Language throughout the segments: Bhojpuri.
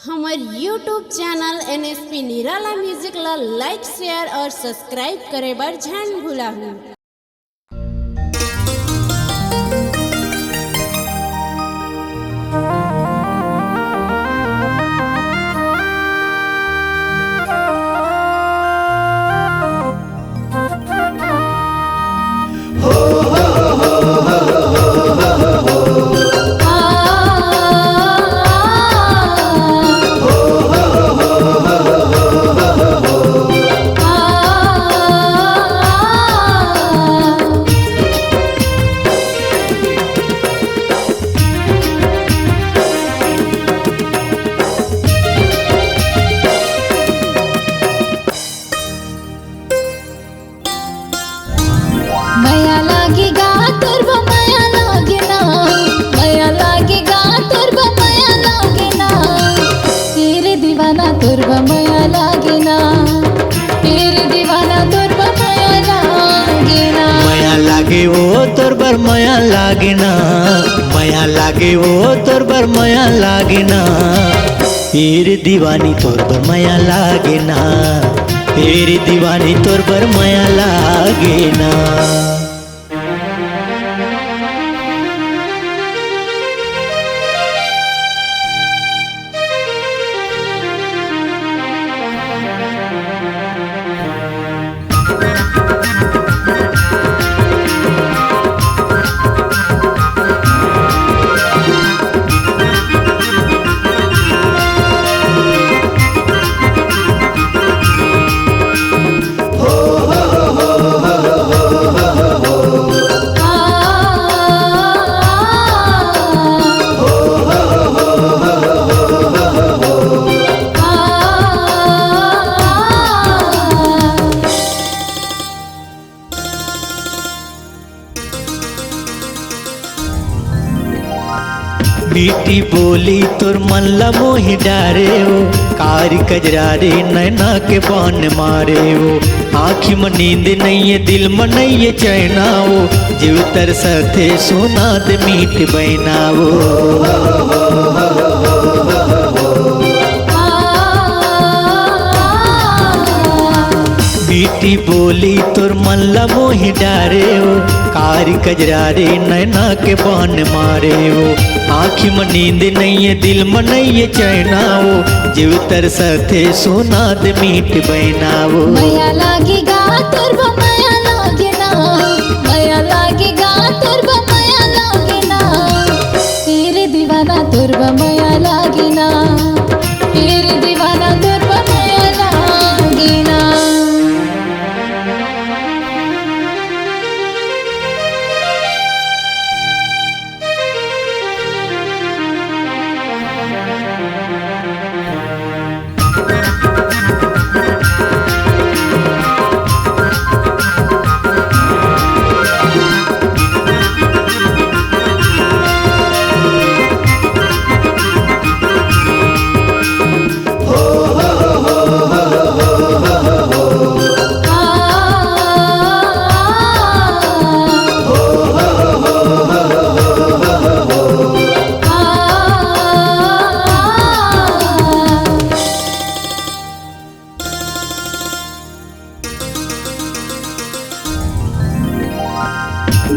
हमार यूट्यूब चैनल NSP निराला म्यूजिक ला लाइक शेयर और सब्सक्राइब करे बर झन भुलाहू। माया लागेगा तोरबा माया लागेना, माया लागेगा तोरबा माया लागेना, तेरे दीवाना तोरबा माया लागेना, तेरे दीवाना तोरबा माया लागेना। माया लागे वो तोरबर माया लागेना, माया लागे वो तोरबर माया लागेना, तेरे दीवानी तोरबर माया लागेना, तेरी दीवानी तोरबर माया लागेना। मीठी बोली तोर मन ला मोहि डारे हो, कारी कजरा रे नैना के बान मारे हो, आँखी में नींद नहीं है दिल में नहीं है चैना हो, जीव तरसते सोना दे मीठ बहना हो। मीठी बोली तोर मन ला मोहि डारे हो, कारी कजरा रे नैना के बान मारे हो, आँखी में नींद नहीं है दिल में नहीं है चैना हो, जीव तरसते सोना दे मीठ बहना हो। माया लागेगा तोरबा माया लागेना, माया लागेगा तोरबा माया लागेना, तेरे दीवाना तोरबा माया लागेना, तेरे दीवाना तोरबा माया लागेना।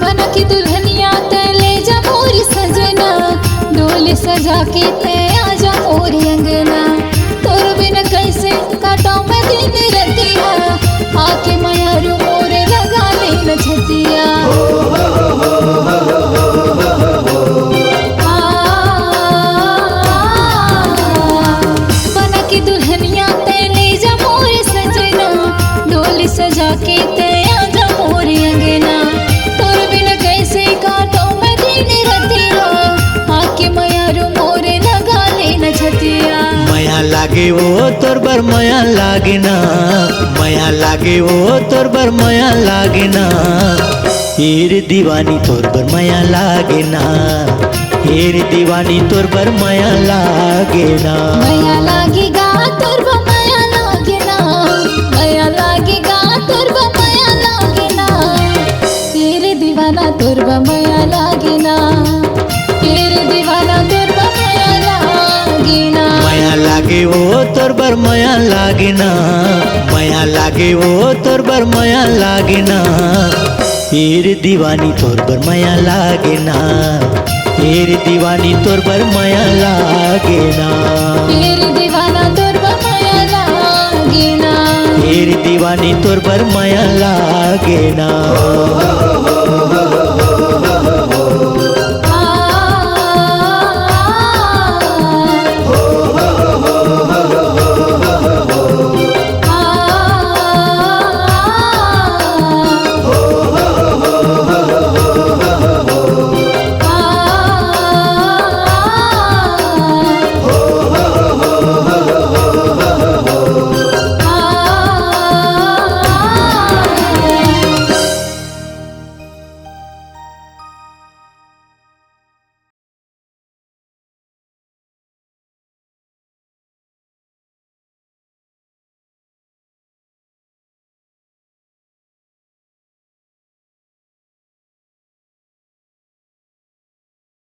बना की दुल्हनिया ते ले जा मोरी सजना, डोली सजा के ते आजा मोरी अंगना, तोर बिन कैसे काटा मैं दिन रतिया, आके माया रू मोरे लगा ले न छतिया। बना की दुल्हनिया ते ले जा मोरी सजना, डोली सजा के ते आजा मोरी अंगना, माया लागे वो तोरबर माया लागेना, माया लागे वो तोरबर माया लागेना, तेरी दीवानी तोरबर माया लागेना, तेरी दीवानी तोरबर माया लागेना। माया लागेगा तोरबा माया लागेना, माया लागेगा तोरबा माया लागेना, तेरे दीवाना तोरबा माया लागेना, तेरे दीवाना तोरबा माया लागेना। माया लागे बर माया लागे ना, माया लागे वो तोर बर माया लागे ना। एर दीवानी तोर बर माया लागे ना, एर दीवानी तोर बर माया लागे ना। एर दीवाना तोर बर माया लागे ना, एर दीवानी तोर बर माया लागे ना।